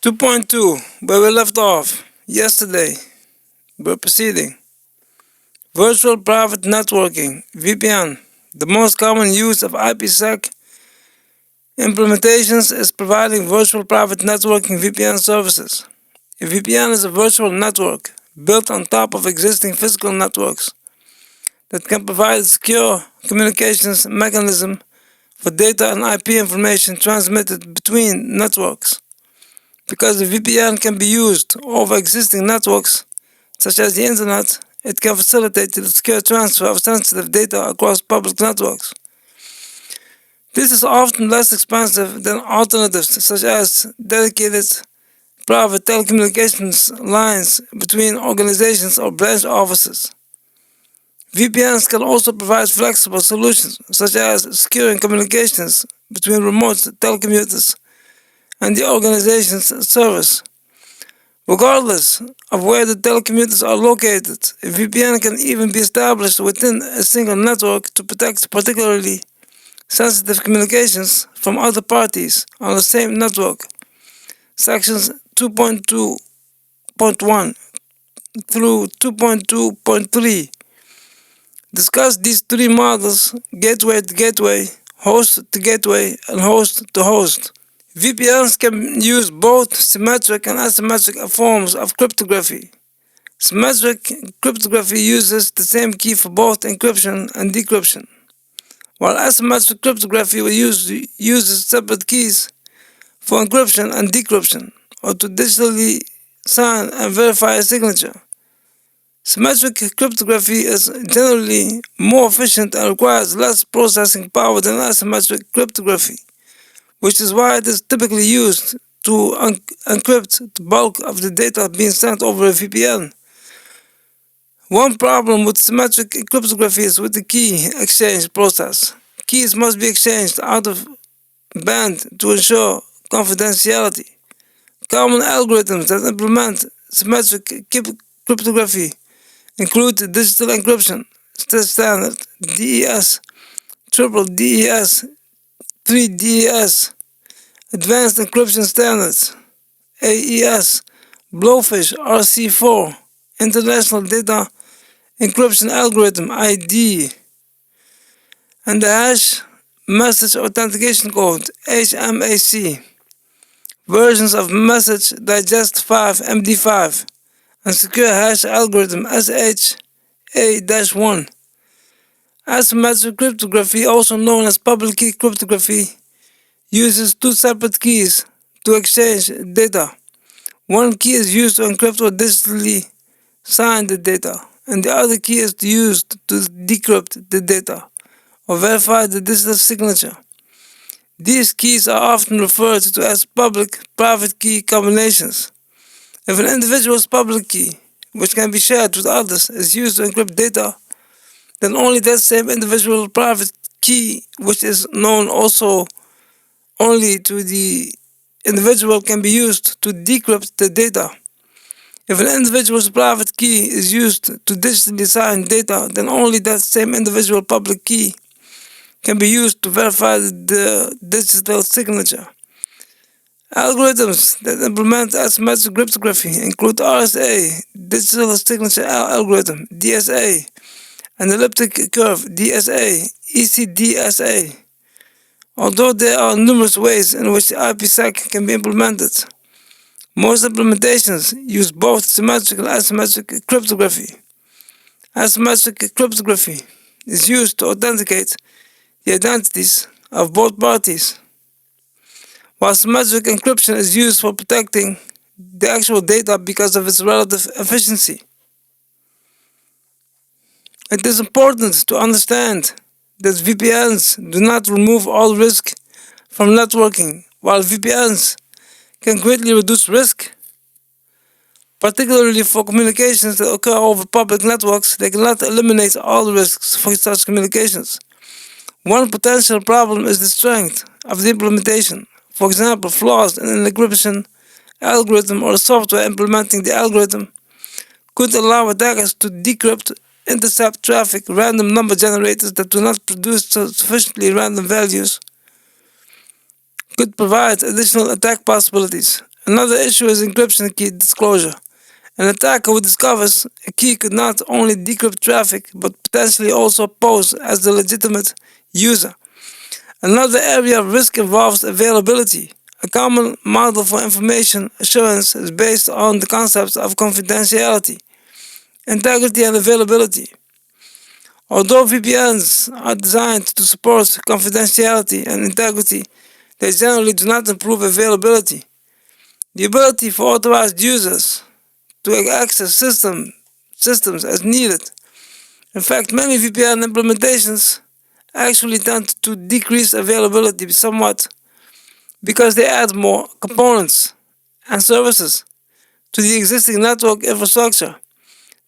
2.2, where we left off yesterday, we're proceeding. Virtual Private Networking, VPN. The most common use of IPsec implementations is providing virtual private networking VPN services. A VPN is a virtual network built on top of existing physical networks that can provide a secure communications mechanism for data and IP information transmitted between networks. Because the VPN can be used over existing networks, such as the Internet, it can facilitate the secure transfer of sensitive data across public networks. This is often less expensive than alternatives such as dedicated private telecommunications lines between organizations or branch offices. VPNs can also provide flexible solutions such as securing communications between remote telecommuters and the organization's service. Regardless of where the telecommuters are located, a VPN can even be established within a single network to protect particularly sensitive communications from other parties on the same network. Sections 2.2.1 through 2.2.3 discuss these three models: gateway to gateway, host to gateway, and host to host. VPNs can use both symmetric and asymmetric forms of cryptography. Symmetric cryptography uses the same key for both encryption and decryption, while asymmetric cryptography uses separate keys for encryption and decryption, or to digitally sign and verify a signature. Symmetric cryptography is generally more efficient and requires less processing power than asymmetric cryptography, which is why it is typically used to encrypt the bulk of the data being sent over a VPN. One problem with symmetric cryptography is with the key exchange process. Keys must be exchanged out of band to ensure confidentiality. Common algorithms that implement symmetric cryptography include digital encryption standard DES, triple DES, 3DES, Advanced Encryption Standards, AES, Blowfish RC4, International Data Encryption Algorithm ID, and the Hash Message Authentication Code HMAC, versions of Message Digest 5 MD5, and Secure Hash Algorithm SHA-1. Asymmetric cryptography, also known as public key cryptography, uses two separate keys to exchange data. One key is used to encrypt or digitally sign the data, and the other key is used to decrypt the data or verify the digital signature. These keys are often referred to as public-private key combinations. If an individual's public key, which can be shared with others, is used to encrypt data, then only that same individual private key, which is known also only to the individual, can be used to decrypt the data. If an individual's private key is used to digitally sign data, then only that same individual public key can be used to verify the digital signature. Algorithms that implement asymmetric cryptography include RSA, Digital Signature Algorithm, DSA, and Elliptic Curve, DSA, ECDSA. Although there are numerous ways in which IPsec can be implemented, most implementations use both symmetric and asymmetric cryptography. Asymmetric cryptography is used to authenticate the identities of both parties, while symmetric encryption is used for protecting the actual data because of its relative efficiency. It is important to understand that VPNs do not remove all risk from networking. While VPNs can greatly reduce risk, particularly for communications that occur over public networks, they cannot eliminate all risks for such communications. One potential problem is the strength of the implementation. For example, flaws in an encryption algorithm or the software implementing the algorithm could allow attackers to decrypt, intercept traffic, random number generators that do not produce sufficiently random values, could provide additional attack possibilities. Another issue is encryption key disclosure. An attacker who discovers a key could not only decrypt traffic, but potentially also pose as the legitimate user. Another area of risk involves availability. A common model for information assurance is based on the concepts of confidentiality, integrity, and availability. Although VPNs are designed to support confidentiality and integrity, they generally do not improve availability. The ability for authorized users to access systems as needed. In fact, many VPN implementations actually tend to decrease availability somewhat because they add more components and services to the existing network infrastructure.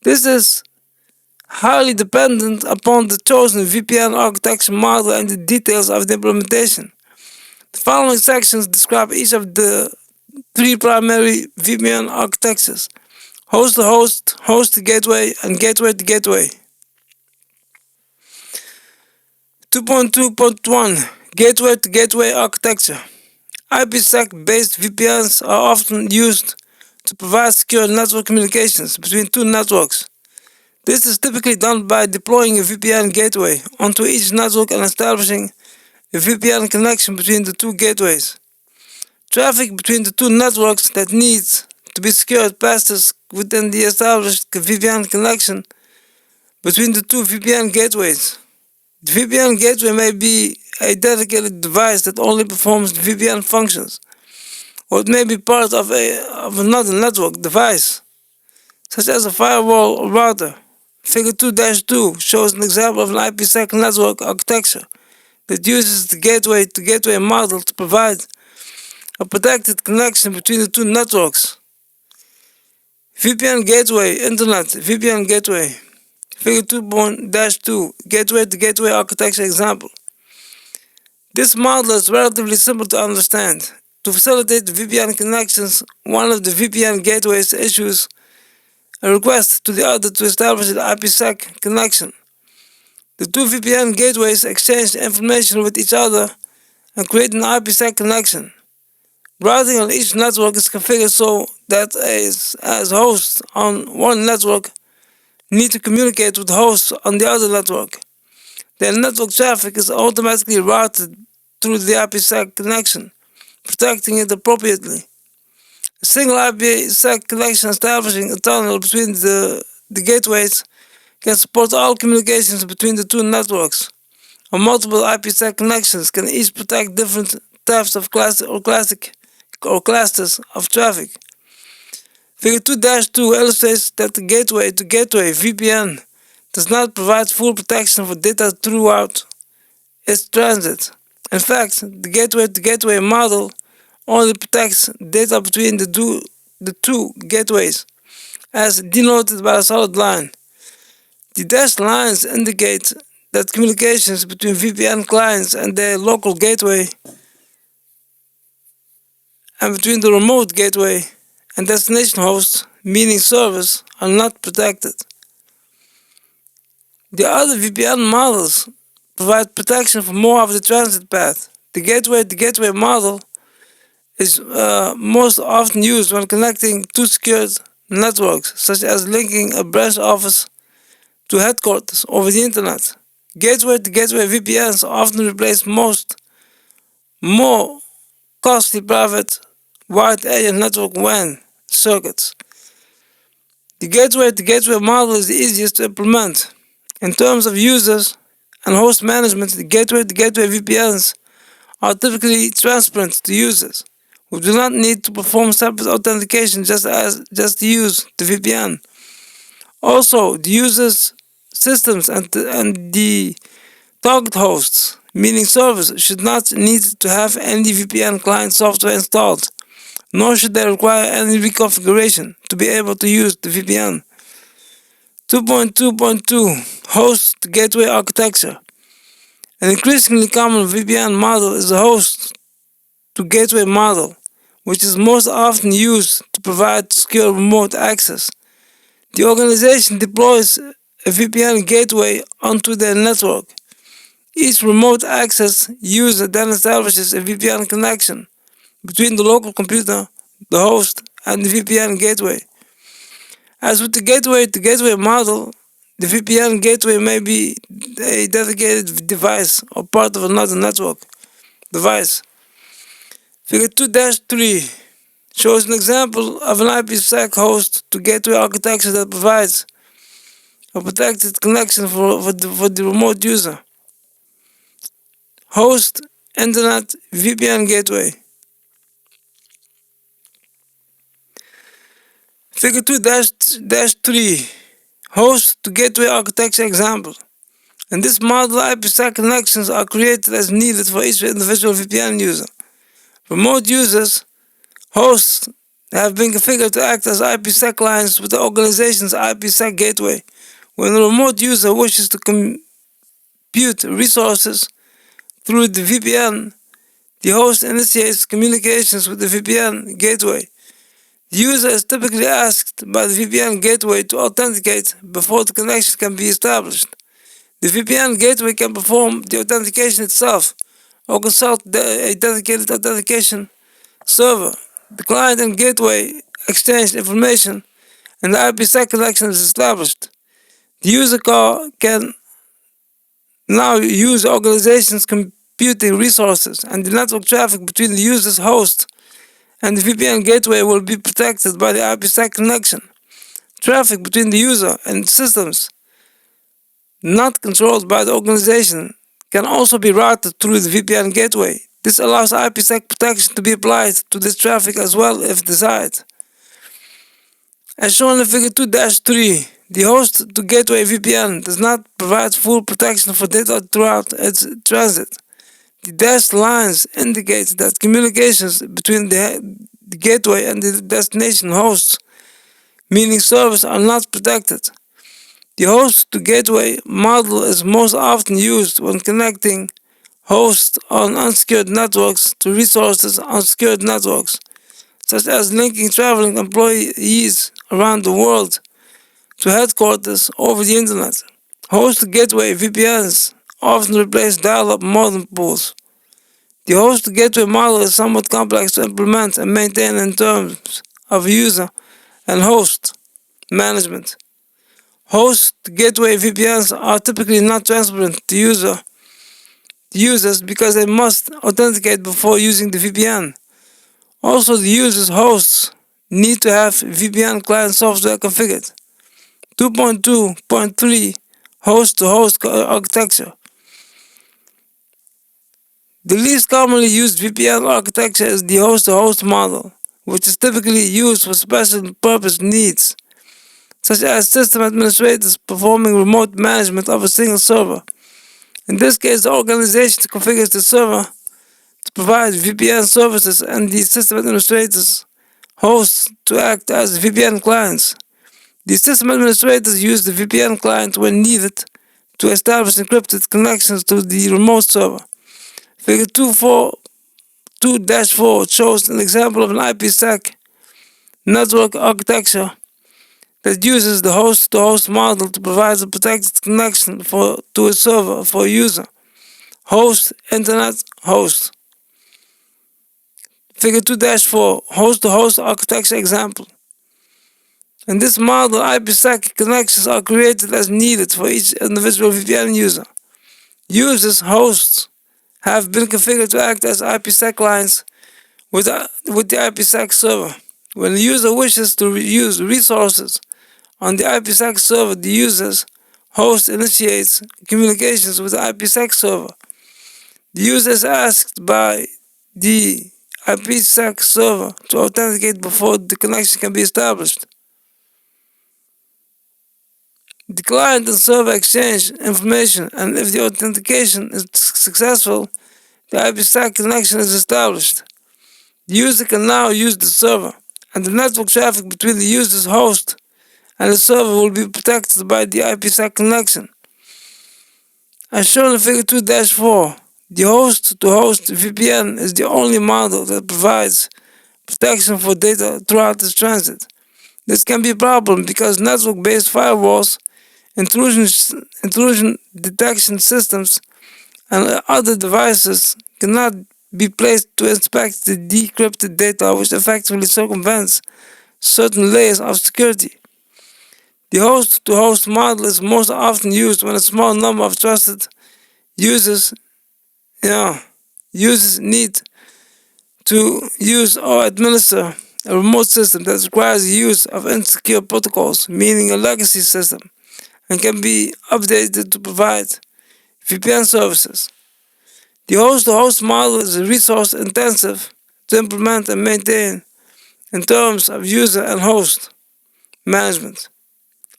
This is highly dependent upon the chosen VPN architecture model and the details of the implementation. The following sections describe each of the three primary VPN architectures: host to host, host to gateway, and gateway to gateway. 2.2.1 Gateway to gateway architecture. IPsec-based VPNs are often used to provide secure network communications between two networks. This is typically done by deploying a VPN gateway onto each network and establishing a VPN connection between the two gateways. Traffic between the two networks that needs to be secured passes within the established VPN connection between the two VPN gateways. The VPN gateway may be a dedicated device that only performs VPN functions, or it may be part of another network device, such as a firewall or router. Figure 2-2 shows an example of an IPsec network architecture that uses the gateway to gateway model to provide a protected connection between the two networks. VPN gateway, Internet, VPN gateway. Figure 2.2 Gateway to gateway architecture example. This model is relatively simple to understand. To facilitate the VPN connections, one of the VPN gateways issues a request to the other to establish an IPsec connection. The two VPN gateways exchange information with each other and create an IPsec connection. Routing on each network is configured so that as hosts on one network need to communicate with hosts on the other network. Their network traffic is automatically routed through the IPsec connection, protecting it appropriately. A single IPsec connection establishing a tunnel between the gateways can support all communications between the two networks. Or multiple IPsec connections can each protect different types of clusters of traffic. Figure 2-2 illustrates that the gateway to gateway VPN does not provide full protection for data throughout its transit. In fact, the gateway to gateway model only protects data between the two gateways, as denoted by a solid line. The dashed lines indicate that communications between VPN clients and their local gateway and between the remote gateway and destination host, meaning servers, are not protected. The other VPN models provide protection for more of the transit path. The gateway model is most often used when connecting two secured networks, such as linking a branch office to headquarters over the internet. Gateway to gateway VPNs often replace more costly private wide area network WAN circuits. The gateway to gateway model is the easiest to implement. In terms of users and host management, the gateway to gateway VPNs are typically transparent to users who do not need to perform separate authentication just to use the VPN. Also, the users' systems and the target hosts, meaning servers, should not need to have any VPN client software installed, nor should they require any reconfiguration to be able to use the VPN. 2.2.2 Host to gateway architecture. An increasingly common VPN model is the host to gateway model, which is most often used to provide secure remote access. The organization deploys a VPN gateway onto their network. Each remote access user then establishes a VPN connection between the local computer the host, and the VPN gateway. As with the gateway-to-gateway model, the VPN gateway may be a dedicated device or part of another network device. Figure 2-3 shows an example of an IPsec host to gateway architecture that provides a protected connection for the remote user. Host, Internet, VPN gateway. Figure 2-3 host to gateway architecture example. In this model, IPsec connections are created as needed for each individual VPN user. Remote users, hosts, have been configured to act as IPsec clients with the organization's IPsec gateway. When a remote user wishes to compute resources through the VPN, the host initiates communications with the VPN gateway. The user is typically asked by the VPN gateway to authenticate before the connection can be established. The VPN gateway can perform the authentication itself or consult a dedicated authentication server. The client and gateway exchange information and the IPsec connection is established. The user can now use the organization's computing resources, and the network traffic between the user's host and the VPN gateway will be protected by the IPsec connection. Traffic between the user and systems not controlled by the organization can also be routed through the VPN gateway. This allows IPsec protection to be applied to this traffic as well if desired. As shown in Figure 2-3, the host to gateway VPN does not provide full protection for data throughout its transit. The dashed lines indicate that communications between the gateway and the destination hosts, meaning servers, are not protected. The host to gateway model is most often used when connecting hosts on unsecured networks to resources on secured networks, such as linking traveling employees around the world to headquarters over the internet. Host to gateway VPNs often replace dial-up modem pools. The host to gateway model is somewhat complex to implement and maintain in terms of user and host management. Host to gateway VPNs are typically not transparent to users because they must authenticate before using the VPN. Also, the user's hosts need to have VPN client software configured. 2.2.3 Host-to-host architecture. The least commonly used VPN architecture is the host-to-host model, which is typically used for special purpose needs, such as system administrators performing remote management of a single server. In this case, the organization configures the server to provide VPN services and the system administrators hosts to act as VPN clients. The system administrators use the VPN client when needed to establish encrypted connections to the remote server. Figure 2-4 shows an example of an IPsec network architecture that uses the host-to-host model to provide a protected connection to a server for a user. Host, Internet, host. Figure 2-4 Host-to-host architecture example. In this model, IPsec connections are created as needed for each individual VPN user. Users' hosts have been configured to act as IPsec clients with the IPsec server. When the user wishes to use resources on the IPsec server, the user's host initiates communications with the IPsec server. The user is asked by the IPsec server to authenticate before the connection can be established. The client and server exchange information, and if the authentication is successful, the IPsec connection is established. The user can now use the server, and the network traffic between the user's host and the server will be protected by the IPsec connection. As shown in Figure 2-4, the host-to-host VPN is the only model that provides protection for data throughout its transit. This can be a problem because network-based firewalls, intrusion detection systems, and other devices cannot be placed to inspect the decrypted data, which effectively circumvents certain layers of security. The host-to-host model is most often used when a small number of trusted users, users need to use or administer a remote system that requires the use of insecure protocols, meaning a legacy system, and can be updated to provide VPN services. The host-to-host model is resource-intensive to implement and maintain in terms of user and host management.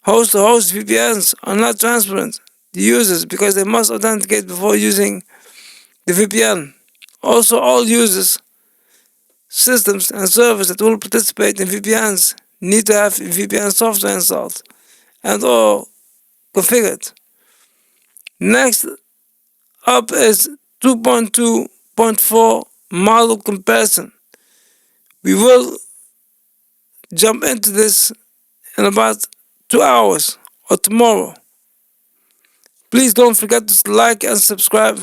Host-to-host VPNs are not transparent to users because they must authenticate before using the VPN. Also, all users, systems, and servers that will participate in VPNs need to have VPN software installed and or configured. Next up is 2.2.4 model comparison. We will jump into this in about 2 hours or tomorrow. Please don't forget to like and subscribe.